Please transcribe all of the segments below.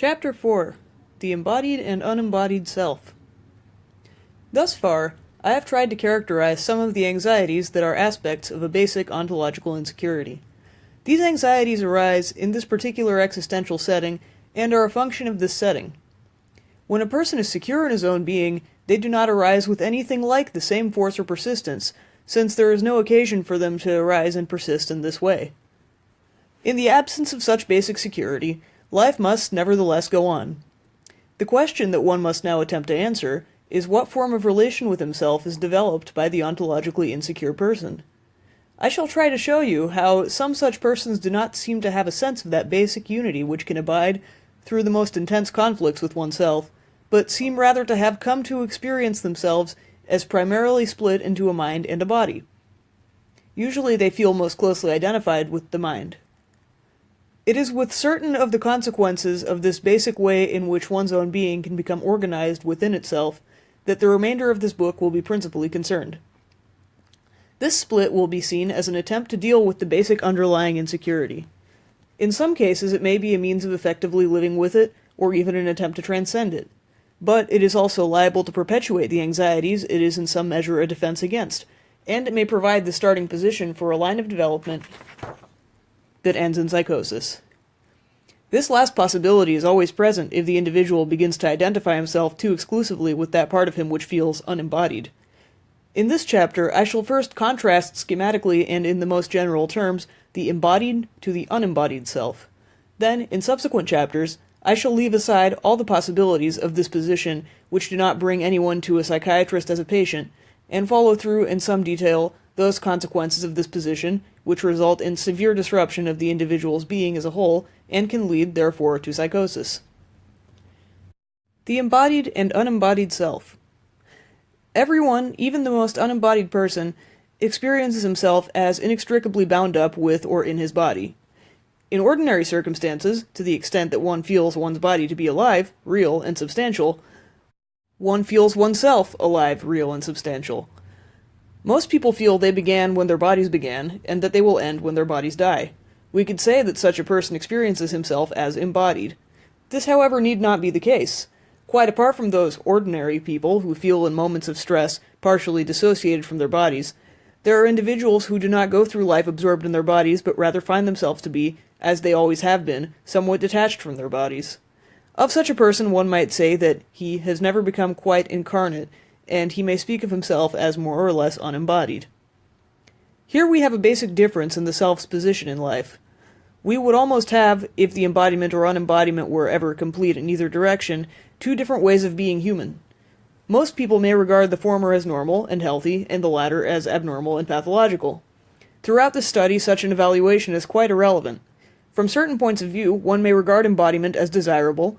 Chapter 4: The Embodied and Unembodied Self. Thus far, I have tried to characterize some of the anxieties that are aspects of a basic ontological insecurity. These anxieties arise in this particular existential setting and are a function of this setting. When a person is secure in his own being, they do not arise with anything like the same force or persistence, since there is no occasion for them to arise and persist in this way. In the absence of such basic security, life must nevertheless go on. The question that one must now attempt to answer is what form of relation with himself is developed by the ontologically insecure person. I shall try to show you how some such persons do not seem to have a sense of that basic unity which can abide through the most intense conflicts with oneself, but seem rather to have come to experience themselves as primarily split into a mind and a body. Usually they feel most closely identified with the mind. It is with certain of the consequences of this basic way in which one's own being can become organized within itself that the remainder of this book will be principally concerned. This split will be seen as an attempt to deal with the basic underlying insecurity. In some cases it may be a means of effectively living with it, or even an attempt to transcend it. But it is also liable to perpetuate the anxieties it is in some measure a defense against, and it may provide the starting position for a line of development that ends in psychosis. This last possibility is always present if the individual begins to identify himself too exclusively with that part of him which feels unembodied. In this chapter, I shall first contrast schematically and in the most general terms the embodied to the unembodied self. Then, in subsequent chapters, I shall leave aside all the possibilities of this position which do not bring anyone to a psychiatrist as a patient, and follow through in some detail those consequences of this position which result in severe disruption of the individual's being as a whole and can lead, therefore, to psychosis. The embodied and unembodied self. Everyone, even the most unembodied person, experiences himself as inextricably bound up with or in his body. In ordinary circumstances, to the extent that one feels one's body to be alive, real, and substantial, one feels oneself alive, real, and substantial. Most people feel they began when their bodies began, and that they will end when their bodies die. We could say that such a person experiences himself as embodied. This, however, need not be the case. Quite apart from those ordinary people who feel in moments of stress partially dissociated from their bodies, there are individuals who do not go through life absorbed in their bodies, but rather find themselves to be, as they always have been, somewhat detached from their bodies. Of such a person one might say that he has never become quite incarnate, and he may speak of himself as more or less unembodied. Here we have a basic difference in the self's position in life. We would almost have, if the embodiment or unembodiment were ever complete in either direction, two different ways of being human. Most people may regard the former as normal and healthy, and the latter as abnormal and pathological. Throughout this study, such an evaluation is quite irrelevant. From certain points of view, one may regard embodiment as desirable.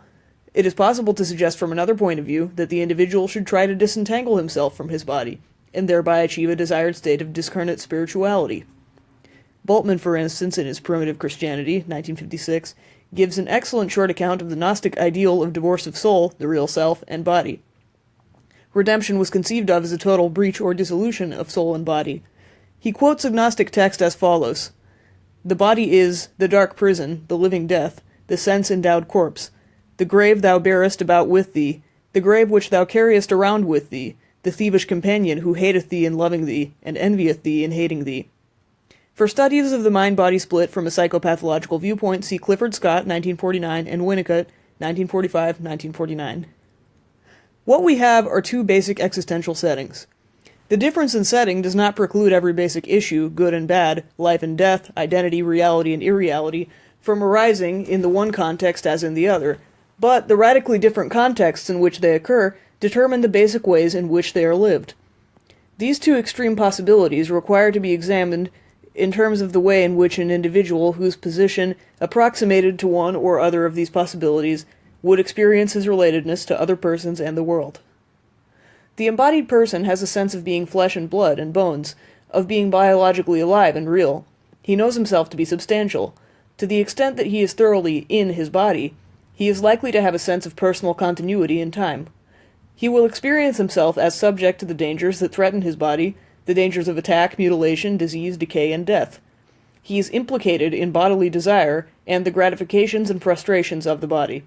It is possible to suggest from another point of view that the individual should try to disentangle himself from his body, and thereby achieve a desired state of discarnate spirituality. Bultmann, for instance, in his Primitive Christianity, 1956, gives an excellent short account of the Gnostic ideal of divorce of soul, the real self, and body. Redemption was conceived of as a total breach or dissolution of soul and body. He quotes a Gnostic text as follows: "The body is the dark prison, the living death, the sense-endowed corpse, the grave thou bearest about with thee, the grave which thou carriest around with thee, the thievish companion who hateth thee in loving thee, and envieth thee in hating thee." For studies of the mind-body split from a psychopathological viewpoint, see Clifford Scott, 1949, and Winnicott, 1945-1949. What we have are two basic existential settings. The difference in setting does not preclude every basic issue, good and bad, life and death, identity, reality, and irreality, from arising in the one context as in the other, but the radically different contexts in which they occur determine the basic ways in which they are lived. These two extreme possibilities require to be examined in terms of the way in which an individual whose position approximated to one or other of these possibilities would experience his relatedness to other persons and the world. The embodied person has a sense of being flesh and blood and bones, of being biologically alive and real. He knows himself to be substantial. To the extent that he is thoroughly in his body, he is likely to have a sense of personal continuity in time. He will experience himself as subject to the dangers that threaten his body, the dangers of attack, mutilation, disease, decay, and death. He is implicated in bodily desire and the gratifications and frustrations of the body.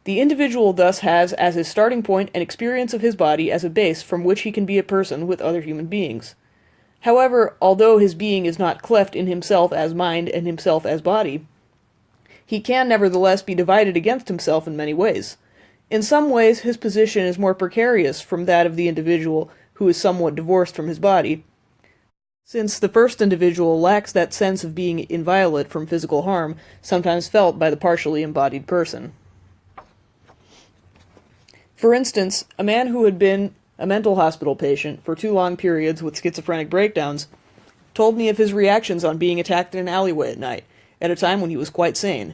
The individual thus has as his starting point an experience of his body as a base from which he can be a person with other human beings. However, although his being is not cleft in himself as mind and himself as body, he can nevertheless be divided against himself in many ways. In some ways, his position is more precarious from that of the individual who is somewhat divorced from his body, since the first individual lacks that sense of being inviolate from physical harm sometimes felt by the partially embodied person. For instance, a man who had been a mental hospital patient for 2 long periods with schizophrenic breakdowns told me of his reactions on being attacked in an alleyway at night, at a time when he was quite sane.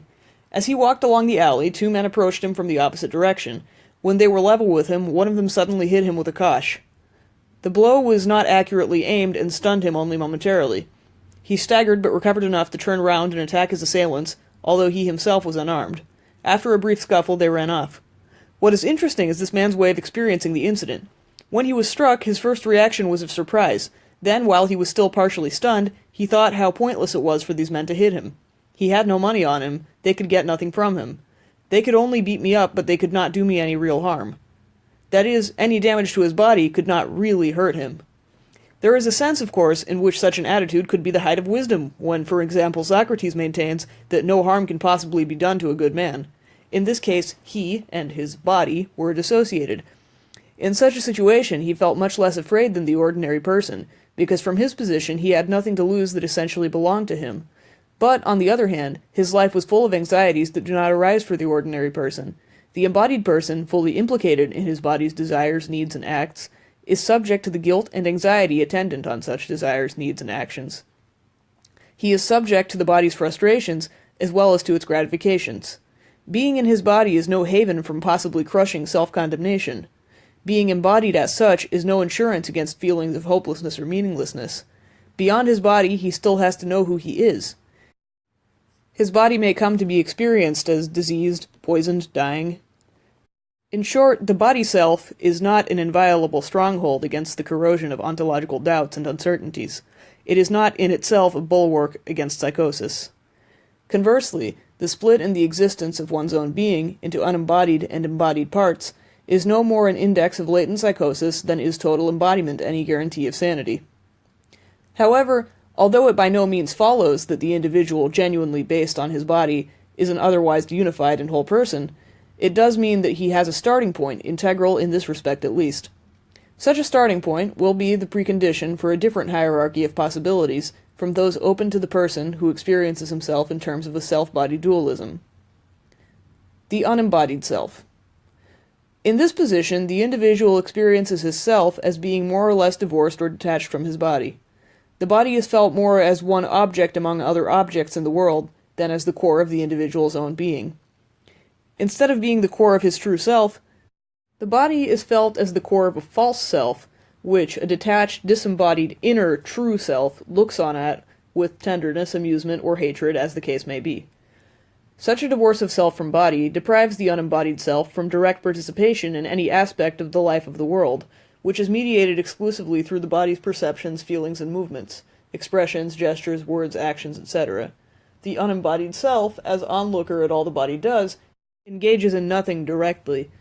As he walked along the alley, 2 men approached him from the opposite direction. When they were level with him, one of them suddenly hit him with a kosh. The blow was not accurately aimed and stunned him only momentarily. He staggered but recovered enough to turn round and attack his assailants, although he himself was unarmed. After a brief scuffle, they ran off. What is interesting is this man's way of experiencing the incident. When he was struck, his first reaction was of surprise. Then, while he was still partially stunned, he thought how pointless it was for these men to hit him. He had no money on him. They could get nothing from him. They could only beat me up, but they could not do me any real harm. That is, any damage to his body could not really hurt him. There is a sense, of course, in which such an attitude could be the height of wisdom, when, for example, Socrates maintains that no harm can possibly be done to a good man. In this case, he and his body were dissociated. In such a situation, he felt much less afraid than the ordinary person, because from his position he had nothing to lose that essentially belonged to him. But, on the other hand, his life was full of anxieties that do not arise for the ordinary person. The embodied person, fully implicated in his body's desires, needs, and acts, is subject to the guilt and anxiety attendant on such desires, needs, and actions. He is subject to the body's frustrations, as well as to its gratifications. Being in his body is no haven from possibly crushing self-condemnation. Being embodied as such is no insurance against feelings of hopelessness or meaninglessness. Beyond his body, he still has to know who he is. His body may come to be experienced as diseased, poisoned, dying. In short, the body self is not an inviolable stronghold against the corrosion of ontological doubts and uncertainties. It is not in itself a bulwark against psychosis. Conversely, the split in the existence of one's own being into unembodied and embodied parts is no more an index of latent psychosis than is total embodiment any guarantee of sanity. However, although it by no means follows that the individual genuinely based on his body is an otherwise unified and whole person, it does mean that he has a starting point, integral in this respect at least. Such a starting point will be the precondition for a different hierarchy of possibilities from those open to the person who experiences himself in terms of a self-body dualism. The unembodied self. In this position, the individual experiences his self as being more or less divorced or detached from his body. The body is felt more as one object among other objects in the world than as the core of the individual's own being. Instead of being the core of his true self, the body is felt as the core of a false self, which a detached, disembodied, inner, true self looks on at with tenderness, amusement, or hatred, as the case may be. Such a divorce of self from body deprives the unembodied self from direct participation in any aspect of the life of the world, which is mediated exclusively through the body's perceptions, feelings, and movements, expressions, gestures, words, actions, etc. The unembodied self, as onlooker at all the body does, engages in nothing directly.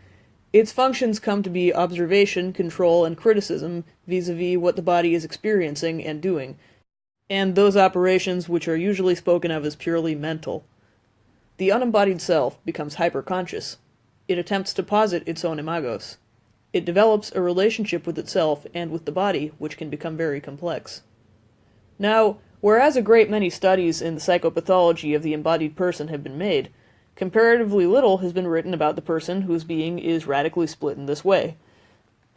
Its functions come to be observation, control, and criticism vis-a-vis what the body is experiencing and doing, and those operations which are usually spoken of as purely mental. The unembodied self becomes hyperconscious. It attempts to posit its own imagos. It develops a relationship with itself and with the body which can become very complex. Now, whereas a great many studies in the psychopathology of the embodied person have been made, comparatively little has been written about the person whose being is radically split in this way.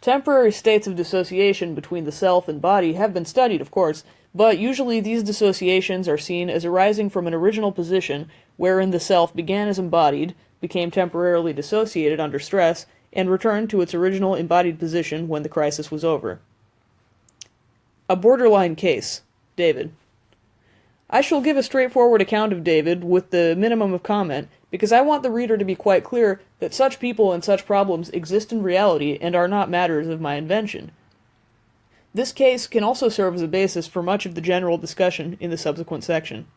Temporary states of dissociation between the self and body have been studied, of course, but usually these dissociations are seen as arising from an original position wherein the self began as embodied, became temporarily dissociated under stress, and returned to its original embodied position when the crisis was over. A borderline case. David. I shall give a straightforward account of David with the minimum of comment, because I want the reader to be quite clear that such people and such problems exist in reality and are not matters of my invention. This case can also serve as a basis for much of the general discussion in the subsequent section.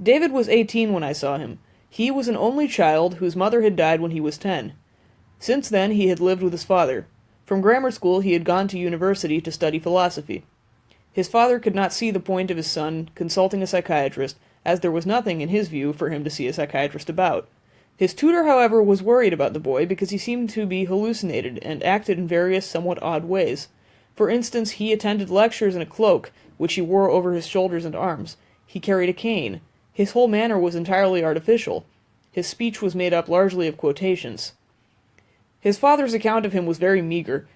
David was 18 when I saw him. He was an only child whose mother had died when he was 10. Since then, he had lived with his father. From grammar school, he had gone to university to study philosophy. His father could not see the point of his son consulting a psychiatrist, as there was nothing, in his view, for him to see a psychiatrist about. His tutor, however, was worried about the boy because he seemed to be hallucinated and acted in various somewhat odd ways. For instance, he attended lectures in a cloak, which he wore over his shoulders and arms. He carried a cane. His whole manner was entirely artificial. His speech was made up largely of quotations. His father's account of him was very meager.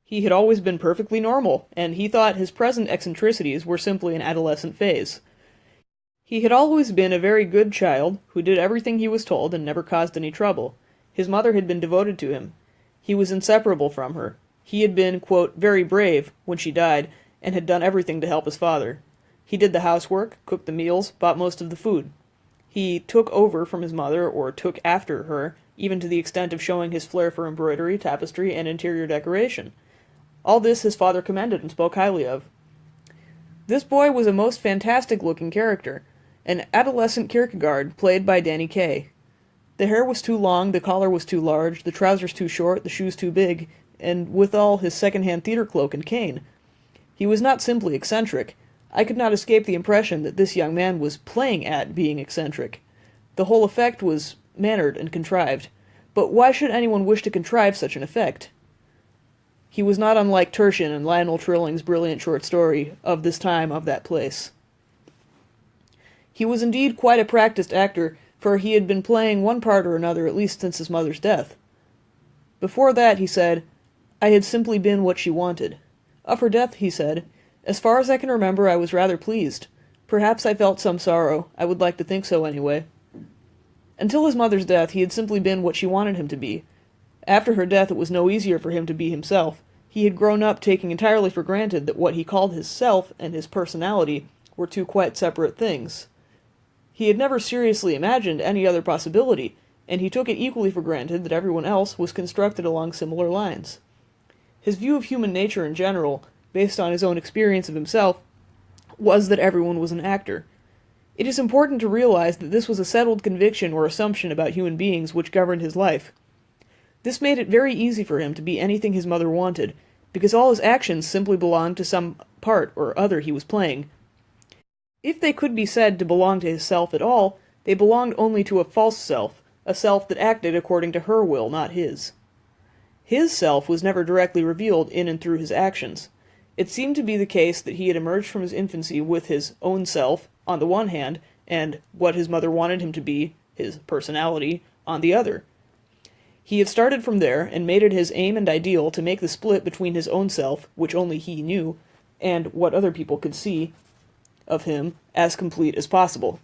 He had always been perfectly normal, and he thought his present eccentricities were simply an adolescent phase. He had always been a very good child, who did everything he was told and never caused any trouble. His mother had been devoted to him. He was inseparable from her. He had been, quote, very brave when she died, and had done everything to help his father. He did the housework, cooked the meals, bought most of the food. He took over from his mother, or took after her, even to the extent of showing his flair for embroidery, tapestry, and interior decoration. All this his father commended and spoke highly of. This boy was a most fantastic-looking character, an adolescent Kierkegaard, played by Danny Kaye. The hair was too long, the collar was too large, the trousers too short, the shoes too big, and withal his second-hand theater cloak and cane. He was not simply eccentric. I could not escape the impression that this young man was playing at being eccentric. The whole effect was mannered and contrived. But why should anyone wish to contrive such an effect? He was not unlike Tertian and Lionel Trilling's brilliant short story, Of This Time, of That Place. He was indeed quite a practiced actor, for he had been playing one part or another at least since his mother's death. Before that, he said, I had simply been what she wanted. Of her death, he said, as far as I can remember, I was rather pleased. Perhaps I felt some sorrow. I would like to think so anyway. Until his mother's death, he had simply been what she wanted him to be. After her death, it was no easier for him to be himself. He had grown up taking entirely for granted that what he called his self and his personality were two quite separate things. He had never seriously imagined any other possibility, and he took it equally for granted that everyone else was constructed along similar lines. His view of human nature in general, based on his own experience of himself, was that everyone was an actor. It is important to realize that this was a settled conviction or assumption about human beings which governed his life. This made it very easy for him to be anything his mother wanted, because all his actions simply belonged to some part or other he was playing. If they could be said to belong to his self at all, they belonged only to a false self, a self that acted according to her will, not his. His self was never directly revealed in and through his actions. It seemed to be the case that he had emerged from his infancy with his own self, on the one hand, and what his mother wanted him to be, his personality, on the other. He had started from there, and made it his aim and ideal to make the split between his own self, which only he knew, and what other people could see of him, as complete as possible.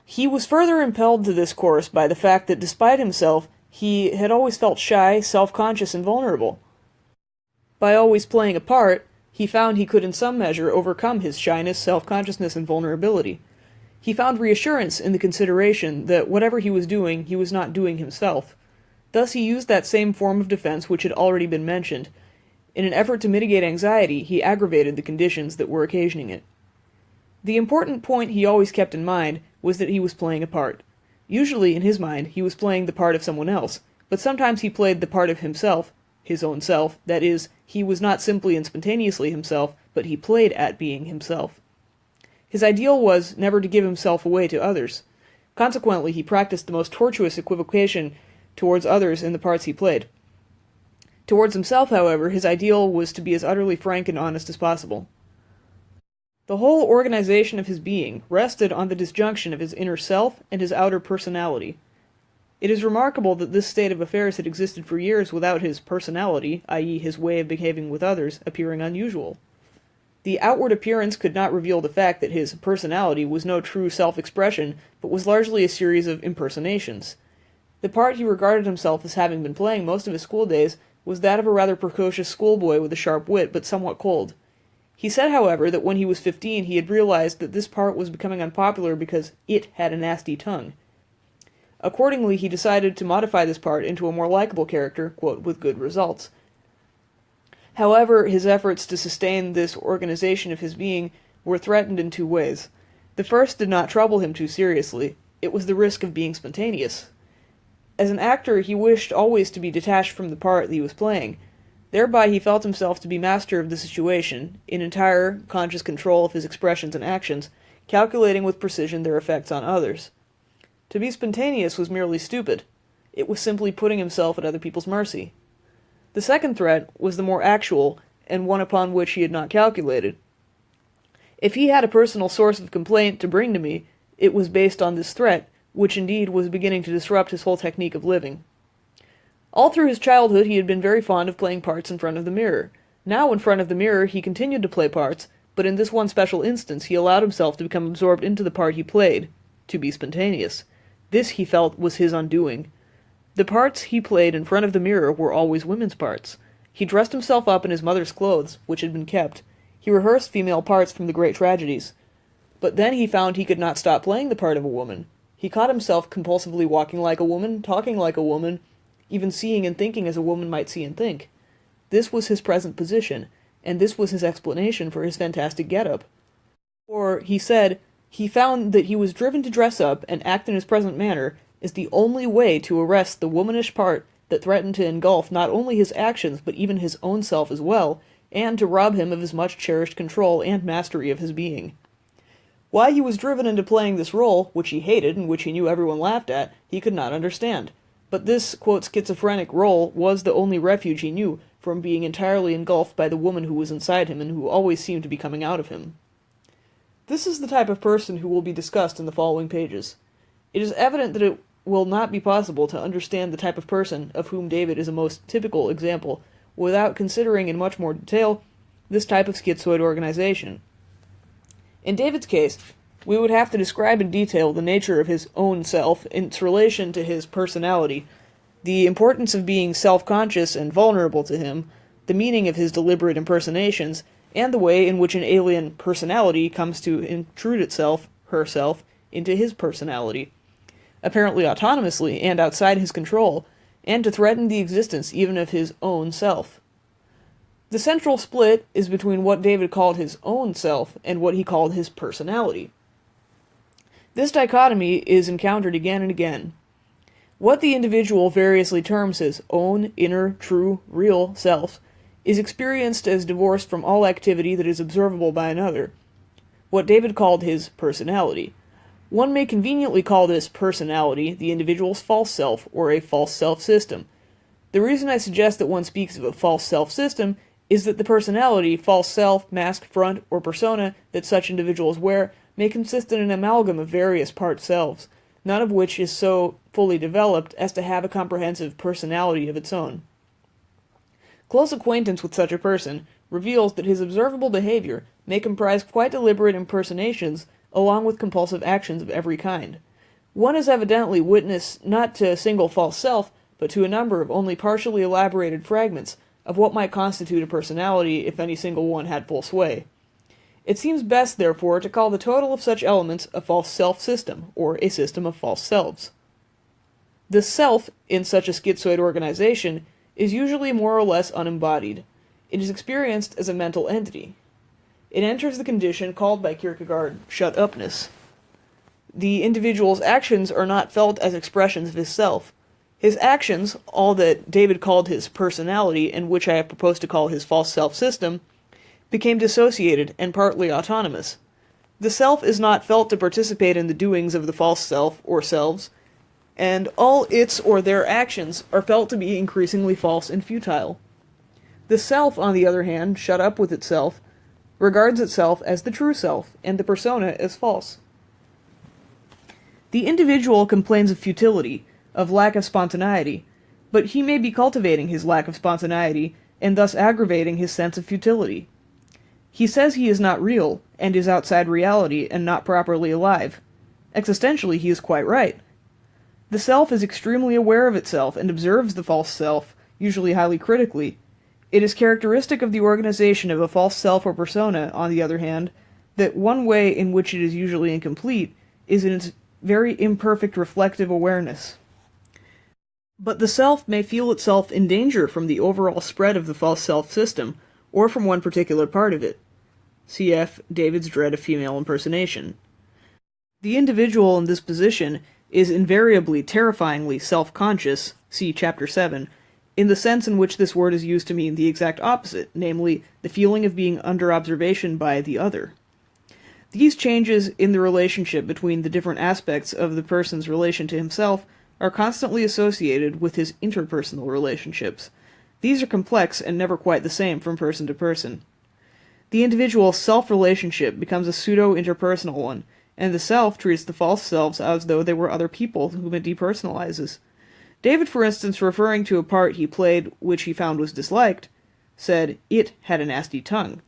He was further impelled to this course by the fact that despite himself, he had always felt shy, self-conscious, and vulnerable. By always playing a part, he found he could in some measure overcome his shyness, self-consciousness, and vulnerability. He found reassurance in the consideration that whatever he was not doing himself. Thus he used that same form of defense which had already been mentioned. In an effort to mitigate anxiety, he aggravated the conditions that were occasioning it. The important point he always kept in mind was that he was playing a part. Usually, in his mind, he was playing the part of someone else, but sometimes he played the part of himself, his own self, that is, he was not simply and spontaneously himself, but he played at being himself. His ideal was never to give himself away to others. Consequently, he practiced the most tortuous equivocation towards others in the parts he played. Towards himself, however, his ideal was to be as utterly frank and honest as possible. The whole organization of his being rested on the disjunction of his inner self and his outer personality. It is remarkable that this state of affairs had existed for years without his personality, i.e. his way of behaving with others, appearing unusual. The outward appearance could not reveal the fact that his personality was no true self-expression, but was largely a series of impersonations. The part he regarded himself as having been playing most of his school days was that of a rather precocious schoolboy with a sharp wit, but somewhat cold. He said, however, that when he was 15 he had realized that this part was becoming unpopular because it had a nasty tongue. Accordingly, he decided to modify this part into a more likable character, quote, with good results. However, his efforts to sustain this organization of his being were threatened in two ways. The first did not trouble him too seriously. It was the risk of being spontaneous. As an actor, he wished always to be detached from the part that he was playing. Thereby he felt himself to be master of the situation, in entire, conscious control of his expressions and actions, calculating with precision their effects on others. To be spontaneous was merely stupid. It was simply putting himself at other people's mercy. The second threat was the more actual, and one upon which he had not calculated. If he had a personal source of complaint to bring to me, it was based on this threat, which indeed was beginning to disrupt his whole technique of living. All through his childhood he had been very fond of playing parts in front of the mirror. Now in front of the mirror he continued to play parts, but in this one special instance he allowed himself to become absorbed into the part he played, to be spontaneous. This, he felt, was his undoing. The parts he played in front of the mirror were always women's parts. He dressed himself up in his mother's clothes, which had been kept. He rehearsed female parts from the great tragedies. But then he found he could not stop playing the part of a woman. He caught himself compulsively walking like a woman, talking like a woman, even seeing and thinking as a woman might see and think. This was his present position, and this was his explanation for his fantastic get-up. For, he said, he found that he was driven to dress up and act in his present manner is the only way to arrest the womanish part that threatened to engulf not only his actions but even his own self as well, and to rob him of his much-cherished control and mastery of his being. Why he was driven into playing this role, which he hated and which he knew everyone laughed at, he could not understand. But this, quote, schizophrenic role was the only refuge he knew from being entirely engulfed by the woman who was inside him and who always seemed to be coming out of him. This is the type of person who will be discussed in the following pages. It is evident that it will not be possible to understand the type of person of whom David is a most typical example without considering in much more detail this type of schizoid organization. In David's case, we would have to describe in detail the nature of his own self in its relation to his personality, the importance of being self-conscious and vulnerable to him, the meaning of his deliberate impersonations, and the way in which an alien personality comes to intrude itself, herself, into his personality, apparently autonomously and outside his control, and to threaten the existence even of his own self. The central split is between what David called his own self and what he called his personality. This dichotomy is encountered again and again. What the individual variously terms his own, inner, true, real self is experienced as divorced from all activity that is observable by another, what David called his personality. One may conveniently call this personality the individual's false self, or a false self-system. The reason I suggest that one speaks of a false self-system is that the personality, false self, mask, front, or persona that such individuals wear may consist in an amalgam of various part selves, none of which is so fully developed as to have a comprehensive personality of its own. Close acquaintance with such a person reveals that his observable behavior may comprise quite deliberate impersonations along with compulsive actions of every kind. One is evidently witness not to a single false self, but to a number of only partially elaborated fragments of what might constitute a personality if any single one had full sway. It seems best, therefore, to call the total of such elements a false self-system, or a system of false selves. The self, in such a schizoid organization, is usually more or less unembodied. It is experienced as a mental entity. It enters the condition called by Kierkegaard shut-upness. The individual's actions are not felt as expressions of his self. His actions, all that David called his personality, and which I have proposed to call his false self-system, became dissociated and partly autonomous. The self is not felt to participate in the doings of the false self or selves, and all its or their actions are felt to be increasingly false and futile. The self, on the other hand, shut up with itself, regards itself as the true self, and the persona as false. The individual complains of futility, of lack of spontaneity, but he may be cultivating his lack of spontaneity, and thus aggravating his sense of futility. He says he is not real, and is outside reality, and not properly alive. Existentially, he is quite right. The self is extremely aware of itself, and observes the false self, usually highly critically. It is characteristic of the organization of a false self or persona, on the other hand, that one way in which it is usually incomplete is in its very imperfect reflective awareness. But the self may feel itself in danger from the overall spread of the false self-system, or from one particular part of it. Cf. David's dread of female impersonation. The individual in this position is invariably terrifyingly self-conscious, see Chapter 7, in the sense in which this word is used to mean the exact opposite, namely, the feeling of being under observation by the other. These changes in the relationship between the different aspects of the person's relation to himself are constantly associated with his interpersonal relationships. These are complex and never quite the same from person to person. The individual self-relationship becomes a pseudo-interpersonal one, and the self treats the false selves as though they were other people whom it depersonalizes. David, for instance, referring to a part he played which he found was disliked, said, "It had a nasty tongue."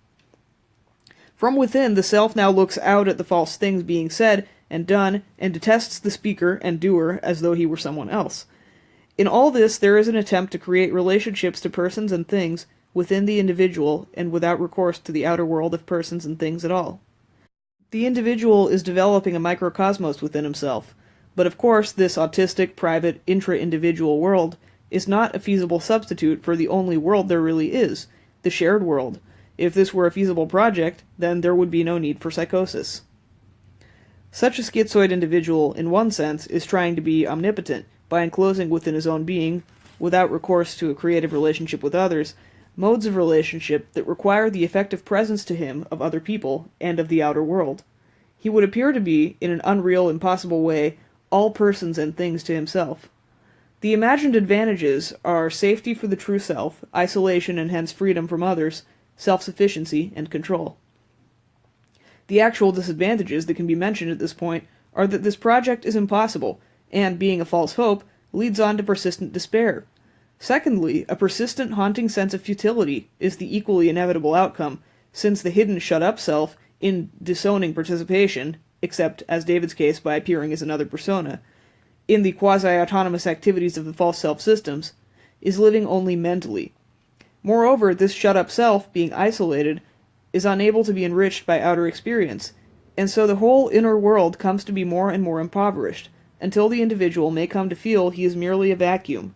From within, the self now looks out at the false things being said and done, and detests the speaker and doer as though he were someone else. In all this, there is an attempt to create relationships to persons and things within the individual and without recourse to the outer world of persons and things at all. The individual is developing a microcosmos within himself, but of course this autistic, private, intra-individual world is not a feasible substitute for the only world there really is, the shared world. If this were a feasible project, then there would be no need for psychosis. Such a schizoid individual, in one sense, is trying to be omnipotent by enclosing within his own being, without recourse to a creative relationship with others, modes of relationship that require the effective presence to him of other people and of the outer world. He would appear to be, in an unreal, impossible way, all persons and things to himself. The imagined advantages are safety for the true self, isolation and hence freedom from others, self-sufficiency, and control. The actual disadvantages that can be mentioned at this point are that this project is impossible, and, being a false hope, leads on to persistent despair. Secondly, a persistent haunting sense of futility is the equally inevitable outcome, since the hidden shut-up self, in disowning participation, except as David's case by appearing as another persona, in the quasi-autonomous activities of the false self-systems, is living only mentally. Moreover, this shut-up self, being isolated, is unable to be enriched by outer experience, and so the whole inner world comes to be more and more impoverished, until the individual may come to feel he is merely a vacuum.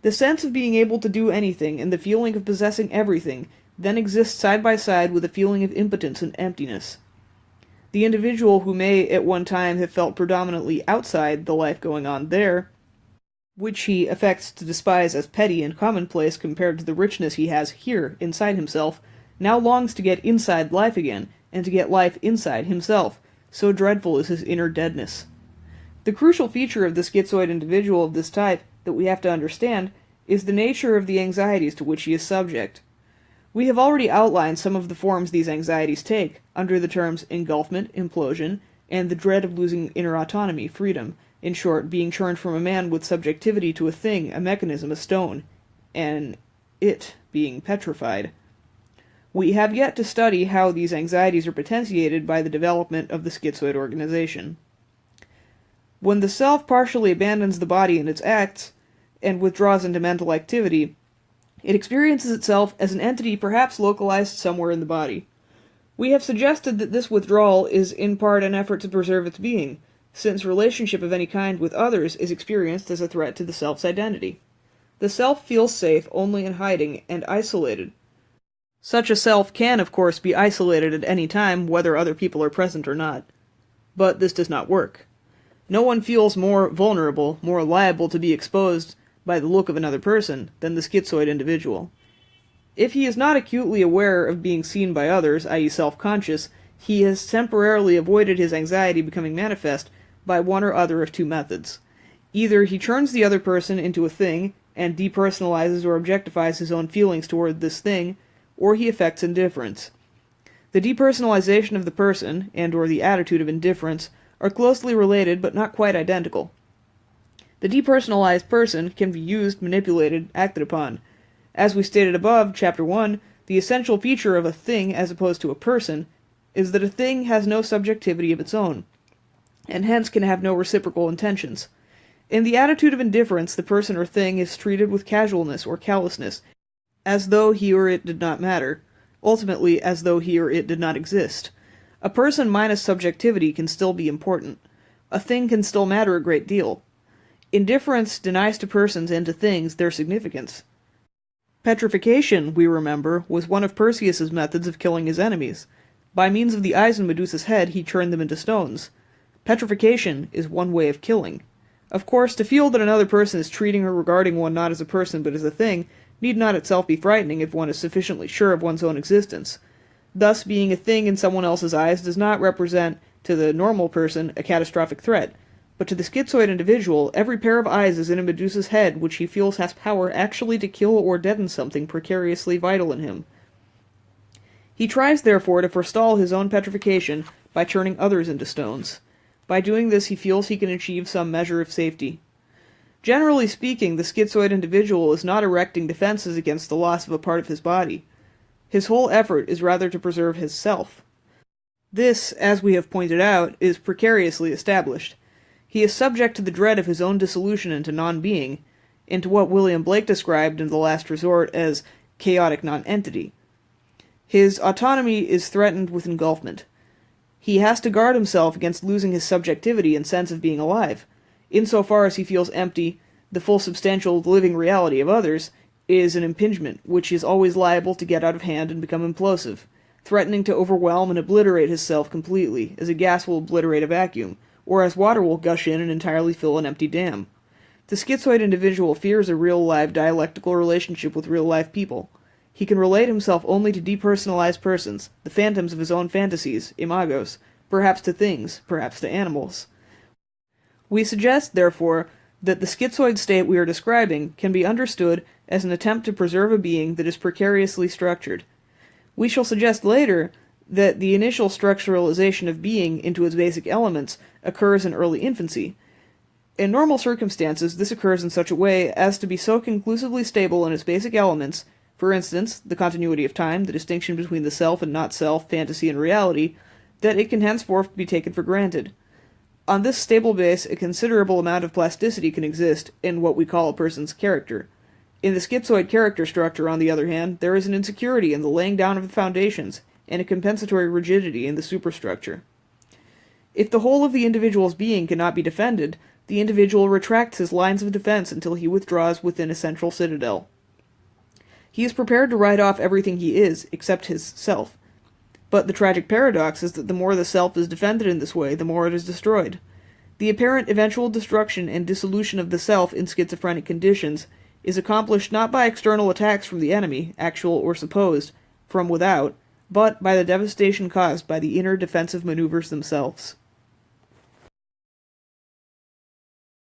The sense of being able to do anything and the feeling of possessing everything then exist side by side with a feeling of impotence and emptiness. The individual who may at one time have felt predominantly outside the life going on there, which he affects to despise as petty and commonplace compared to the richness he has here inside himself, now longs to get inside life again, and to get life inside himself, so dreadful is his inner deadness. The crucial feature of the schizoid individual of this type that we have to understand is the nature of the anxieties to which he is subject. We have already outlined some of the forms these anxieties take, under the terms engulfment, implosion, and the dread of losing inner autonomy, freedom, in short, being turned from a man with subjectivity to a thing, a mechanism, a stone, and it being petrified. We have yet to study how these anxieties are potentiated by the development of the schizoid organization. When the self partially abandons the body and its acts, and withdraws into mental activity, it experiences itself as an entity perhaps localized somewhere in the body. We have suggested that this withdrawal is in part an effort to preserve its being, since relationship of any kind with others is experienced as a threat to the self's identity. The self feels safe only in hiding and isolated. Such a self can, of course, be isolated at any time, whether other people are present or not. But this does not work. No one feels more vulnerable, more liable to be exposed by the look of another person, than the schizoid individual. If he is not acutely aware of being seen by others, i.e. self-conscious, he has temporarily avoided his anxiety becoming manifest by one or other of two methods. Either he turns the other person into a thing, and depersonalizes or objectifies his own feelings toward this thing, or he affects indifference. The depersonalization of the person, and or the attitude of indifference, are closely related but not quite identical. The depersonalized person can be used, manipulated, acted upon. As we stated above, Chapter 1, the essential feature of a thing as opposed to a person is that a thing has no subjectivity of its own, and hence can have no reciprocal intentions. In the attitude of indifference, the person or thing is treated with casualness or callousness, as though he or it did not matter, ultimately as though he or it did not exist. A person minus subjectivity can still be important. A thing can still matter a great deal. Indifference denies to persons and to things their significance. Petrification, we remember, was one of Perseus's methods of killing his enemies. By means of the eyes in Medusa's head, he turned them into stones. Petrification is one way of killing. Of course, to feel that another person is treating or regarding one not as a person but as a thing need not itself be frightening if one is sufficiently sure of one's own existence. Thus, being a thing in someone else's eyes does not represent, to the normal person, a catastrophic threat. But to the schizoid individual, every pair of eyes is in a Medusa's head which he feels has power actually to kill or deaden something precariously vital in him. He tries, therefore, to forestall his own petrification by turning others into stones. By doing this, he feels he can achieve some measure of safety. Generally speaking, the schizoid individual is not erecting defenses against the loss of a part of his body. His whole effort is rather to preserve his self. This, as we have pointed out, is precariously established. He is subject to the dread of his own dissolution into non-being, into what William Blake described in The Last Resort as chaotic non-entity. His autonomy is threatened with engulfment. He has to guard himself against losing his subjectivity and sense of being alive. Insofar as he feels empty, the full substantial living reality of others is an impingement which is always liable to get out of hand and become implosive, threatening to overwhelm and obliterate his self completely, as a gas will obliterate a vacuum, or as water will gush in and entirely fill an empty dam. The schizoid individual fears a real live dialectical relationship with real live people. He can relate himself only to depersonalized persons, the phantoms of his own fantasies, imagos, perhaps to things, perhaps to animals. We suggest, therefore, that the schizoid state we are describing can be understood as an attempt to preserve a being that is precariously structured. We shall suggest later that the initial structuralization of being into its basic elements occurs in early infancy. In normal circumstances, this occurs in such a way as to be so conclusively stable in its basic elements, for instance, the continuity of time, the distinction between the self and not self, fantasy and reality, that it can henceforth be taken for granted. On this stable base, a considerable amount of plasticity can exist in what we call a person's character. In the schizoid character structure, on the other hand, there is an insecurity in the laying down of the foundations, and a compensatory rigidity in the superstructure. If the whole of the individual's being cannot be defended, the individual retracts his lines of defense until he withdraws within a central citadel. He is prepared to write off everything he is, except his self. But the tragic paradox is that the more the self is defended in this way, the more it is destroyed. The apparent eventual destruction and dissolution of the self in schizophrenic conditions is accomplished not by external attacks from the enemy, actual or supposed, from without, but by the devastation caused by the inner defensive maneuvers themselves.